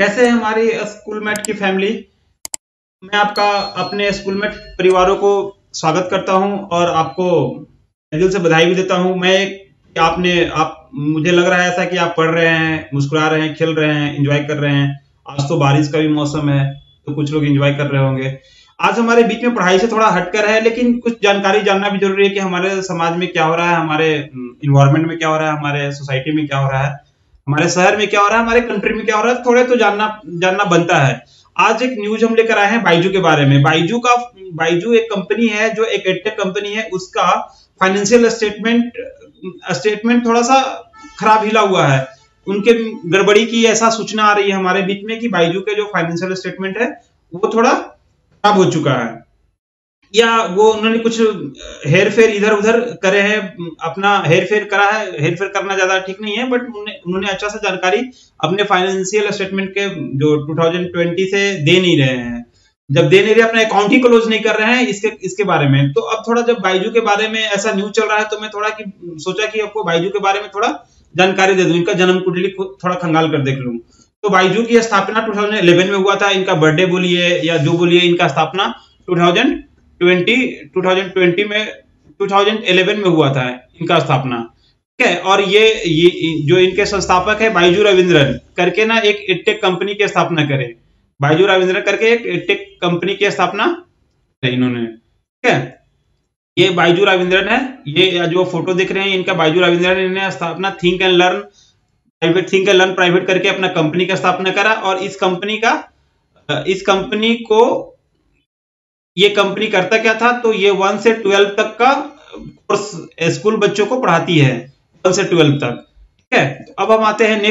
कैसे है हमारी स्कूलमेट की फैमिली। मैं आपका अपने स्कूलमेट परिवारों को स्वागत करता हूं और आपको दिल से बधाई भी देता हूं। आप मुझे लग रहा है ऐसा कि आप पढ़ रहे हैं, मुस्कुरा रहे हैं, खेल रहे हैं, एंजॉय कर रहे हैं। आज तो बारिश का भी मौसम है तो कुछ लोग एंजॉय कर रहे होंगे। आज हमारे बीच में पढ़ाई से थोड़ा हटकर है, लेकिन कुछ जानकारी जानना भी जरूरी है कि हमारे समाज में क्या हो रहा है, हमारे इन्वायरमेंट में क्या हो रहा है, हमारे सोसाइटी में क्या हो रहा है, हमारे शहर में क्या हो रहा है, हमारे कंट्री में क्या हो रहा है। थोड़े तो जानना जानना बनता है। आज एक न्यूज हम लेकर आए हैं बाइजू के बारे में। बाइजू एक कंपनी है जो एक एडटेक कंपनी है। उसका फाइनेंशियल स्टेटमेंट थोड़ा सा खराब हिला हुआ है। उनके गड़बड़ी की ऐसा सूचना आ रही है हमारे बीच में कि बाइजू के जो फाइनेंशियल स्टेटमेंट है वो थोड़ा खराब हो चुका है, या वो उन्होंने कुछ हेर फेर इधर उधर करे हैं। अपना हेर फेर करा है। हेर फेर करना ज्यादा ठीक नहीं है, बट उन्होंने अच्छा सा जानकारी अपने फाइनेंशियल स्टेटमेंट के जो 2020 से दे नहीं रहे हैं। जब दे नहीं रहे, अपना अकाउंट ही क्लोज नहीं कर रहे हैं इसके बारे में। तो अब थोड़ा जब बाइजू के बारे में ऐसा न्यूज चल रहा है तो मैं सोचा कि आपको बाइजू के बारे में थोड़ा जानकारी दे दूं, इनका जन्म कुंडली थोड़ा खंगाल कर देख लूं। तो बाइजू की स्थापना 2011 में हुआ था। इनका बर्थडे बोलिए या जो बोलिए, इनका स्थापना 2020 में 2011 में हुआ था इनका स्थापना। ठीक है। और ये जो इनके संस्थापक है बाइजू रविंद्रन करके ना, एक एडटेक कंपनी की स्थापना करे। बाइजू रविंद्रन करके एक एडटेक कंपनी की स्थापना इन्होंने। ठीक है। ये बाइजू रविंद्रन है। ये जो फोटो देख रहे हैं इनका बाइजू रविंद्रन ने स्थापना थिंक एंड लर्न प्राइवेट करके अपना कंपनी का स्थापना करा। और इस कंपनी को ये कंपनी करता क्या था, तो ये 1 से 12 तक का कोर्स स्कूल बच्चों को पढ़ाती है, 1 से 12 तक। ठीक है। तो अब हम आते हैं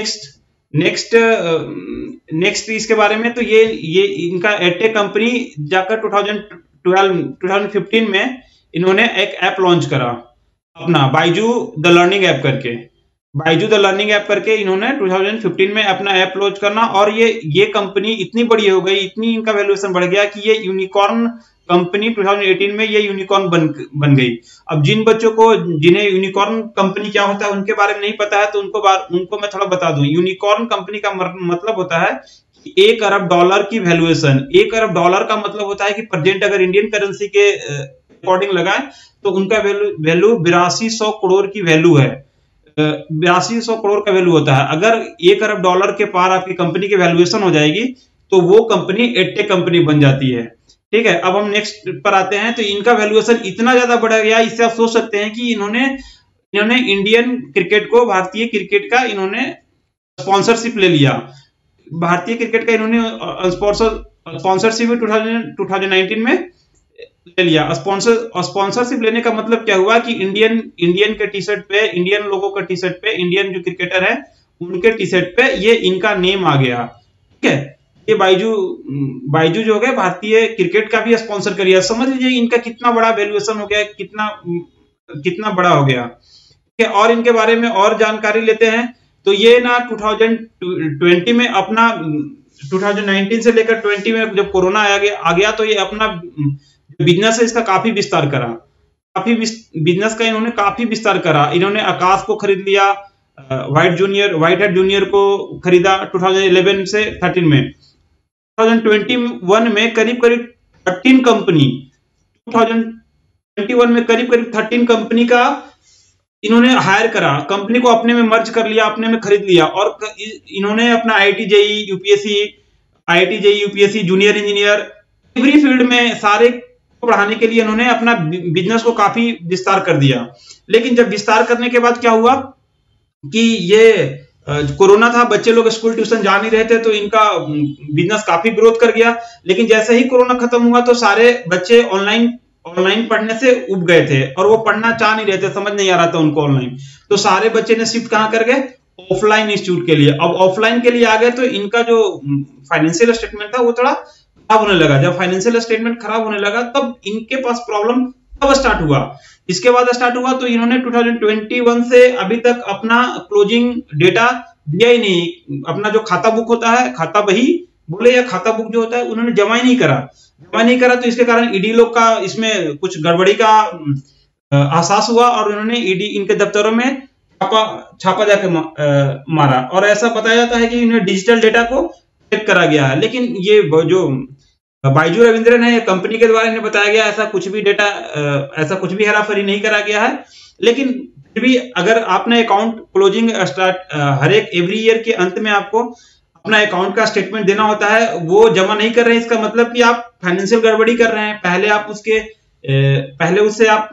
नेक्स्ट इसके बारे में। तो ये इनका एडटेक कंपनी जाकर 2015 में इन्होंने एक ऐप लॉन्च करा अपना बाइजू द लर्निंग ऐप करके। बाइजू द लर्निंग ऐप करके इन्होंने 2015 में अपना ऐप लॉन्च करना। और ये कंपनी इतनी बड़ी हो गई, इतनी इनका वैल्यूएशन बढ़ गया कि ये यूनिकॉर्न कंपनी 2018 में ये यूनिकॉर्न बन गई। अब जिन बच्चों को जिन्हें यूनिकॉर्न कंपनी क्या होता है उनके बारे में नहीं पता है, तो उनको मैं थोड़ा बता दूं। यूनिकॉर्न कंपनी का मतलब होता है कि $1 अरब की वैल्यूएशन। $1 अरब का मतलब होता है कि प्रेजेंट अगर इंडियन करेंसी के अकॉर्डिंग लगाए तो उनका वैल्यू 8200 करोड़ की वैल्यू है। 8200 करोड़ का वैल्यू होता है। अगर $1 अरब के पार आपकी कंपनी की वैल्यूएशन हो जाएगी तो वो कंपनी एडटेक कंपनी बन जाती है। ठीक है। अब हम नेक्स्ट पर आते हैं। तो इनका वैल्यूएशन इतना ज्यादा बढ़ गया, इससे आप सोच सकते हैं कि इन्होंने इंडियन क्रिकेट को, भारतीय क्रिकेट का इन्होंने स्पॉन्सरशिप ले लिया। भारतीय क्रिकेट का इन्होंने स्पॉन्सरशिप 2019 में ले लिया। स्पॉन्सरशिप लेने का मतलब क्या हुआ कि इंडियन के टी शर्ट पे, इंडियन लोगों का टी शर्ट पे, इंडियन जो क्रिकेटर है उनके टी शर्ट पे ये इनका नेम आ गया। ठीक है। ये बाइजू जो हो गया भारतीय क्रिकेट का भी स्पॉन्सर कर लिया। समझ लीजिए इनका कितना बड़ा वैल्यूएशन हो गया, कितना बड़ा हो गया। ठीक है। और इनके बारे में और जानकारी लेते हैं। तो ये ना 2020 में अपना 2019 से लेकर 20 में जब कोरोना आ गया तो ये अपना बिजनेस है इसका काफी विस्तार करा। बिजनेस का इन्होंने काफी विस्तार करा। इन्होंने आकाश को खरीद लिया, व्हाइट हेड जूनियर को खरीदा 2011 से 13 में। 2021 में करीब 13 कंपनी 2021 में करीब 13 कंपनी का इन्होंने हायर करा, कंपनी को अपने में मर्ज कर लिया, अपने में खरीद लिया। और इन्होंने अपना IIT JEE UPSC junior engineer every field में सारे को पढ़ाने के लिए इन्होंने अपना बिजनेस को काफी विस्तार कर दिया। लेकिन जब विस्तार करने के बाद क्या हुआ कि ये कोरोना था, बच्चे लोग स्कूल ट्यूशन जा नहीं रहे थे, तो इनका बिजनेस काफी ग्रोथ कर गया। लेकिन जैसे ही कोरोना खत्म हुआ तो सारे बच्चे ऑनलाइन पढ़ने से उब गए थे और वो पढ़ना चाह नहीं रहे थे, समझ नहीं आ रहा था उनको ऑनलाइन। तो सारे बच्चे ने शिफ्ट कहां कर गए, ऑफलाइन इंस्टीट्यूट के लिए। अब ऑफलाइन के लिए आ गए तो इनका जो फाइनेंशियल स्टेटमेंट था वो थोड़ा खराब होने लगा। जब फाइनेंशियल स्टेटमेंट खराब होने लगा तब इनके पास प्रॉब्लम तब स्टार्ट हुआ। इसके बाद स्टार्ट हुआ तो इन्होंने 2021 से अभी तक अपना क्लोजिंग डेटा दिया ही नहीं। अपना जो खाता बुक होता है, खाता बही बोले या खाता बुक जो होता है, उन्होंने जमा ही नहीं करा। तो इसके कारण ईडी लोग का इसमें कुछ गड़बड़ी का आभास हुआ और उन्होंने ईडी इनके दफ्तरों में छापा जाके मारा। और ऐसा बताया जाता है कि इन्होंने डिजिटल डेटा को चेक करा गया है। लेकिन ये जो बाइजू रविंद्रन है, कंपनी के द्वारा इन्हें बताया गया ऐसा कुछ भी डेटा, ऐसा कुछ भी हेराफेरी नहीं करा गया है। लेकिन फिर भी अगर आपने अकाउंट क्लोजिंग स्टार्ट हर एक एवरी ईयर के अंत में आपको अपना अकाउंट का स्टेटमेंट देना होता है, वो जमा नहीं कर रहे हैं, इसका मतलब कि आप फाइनेंशियल गड़बड़ी कर रहे हैं। पहले आप उसके पहले उससे आप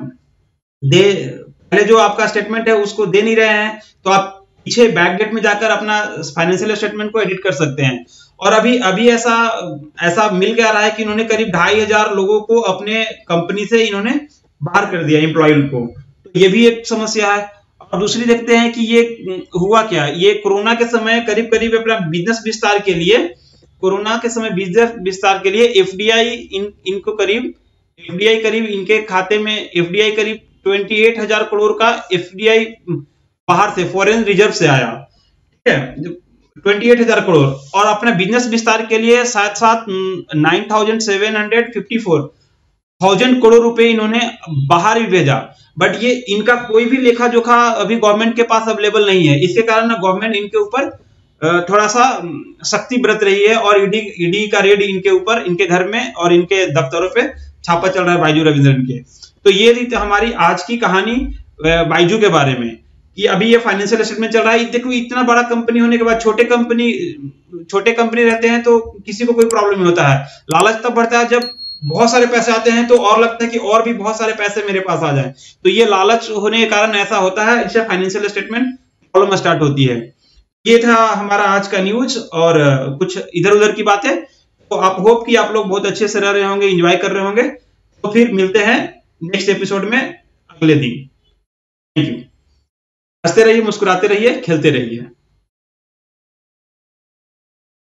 पहले जो आपका स्टेटमेंट है उसको दे नहीं रहे हैं, तो आप पीछे बैकडेट में जाकर अपना फाइनेंशियल स्टेटमेंट को एडिट कर सकते हैं। और अभी ऐसा मिल के आ रहा है कि इन्होंने करीब 2500 लोगों को अपने कंपनी से इन्होंने बाहर कर दिया, एम्प्लॉय को। तो ये भी एक समस्या है। और दूसरी देखते हैं कि ये हुआ क्या, ये कोरोना के समय करीब करीब अपना बिजनेस विस्तार के लिए, कोरोना के समय बिजनेस विस्तार के लिए एफडीआई इनको करीब इनके खाते में एफडीआई करीब 28,000 करोड़ का एफडीआई बाहर से फॉरेन रिजर्व से आया, ठीक है, 28,000 करोड़। और अपने बिजनेस विस्तार के लिए साथ साथ 9,754,000 करोड़ रुपए इन्होंने बाहर भी भेजा। बट ये इनका कोई भी लेखा जोखा अभी गवर्नमेंट के पास अवेलेबल नहीं है। इसके कारण गवर्नमेंट इनके ऊपर थोड़ा सा सख्ती बरत रही है, और ईडी का रेड इनके ऊपर, इनके घर में और इनके दफ्तरों पे छापा चल रहा है बाइजू रविंद्रन के। तो ये थी हमारी आज की कहानी बाइजू के बारे में, कि अभी ये फाइनेंशियल स्टेटमेंट चल रहा है। देखो, इतना बड़ा कंपनी होने के बाद छोटे कंपनी रहते हैं तो किसी को कोई प्रॉब्लम नहीं होता है। लालच तब बढ़ता है जब बहुत सारे पैसे आते हैं, तो और लगता है कि और भी बहुत सारे पैसे मेरे पास आ जाए। तो ये लालच होने के कारण ऐसा होता है, इससे फाइनेंशियल स्टेटमेंट प्रॉब्लम स्टार्ट होती है। ये था हमारा आज का न्यूज और कुछ इधर उधर की बातें। तो आप होप कि आप लोग बहुत अच्छे से रह रहे होंगे, एंजॉय कर रहे होंगे। तो फिर मिलते हैं नेक्स्ट एपिसोड में अगले दिन। Thank you. हंसते रहिए, मुस्कुराते रहिए, खेलते रहिए।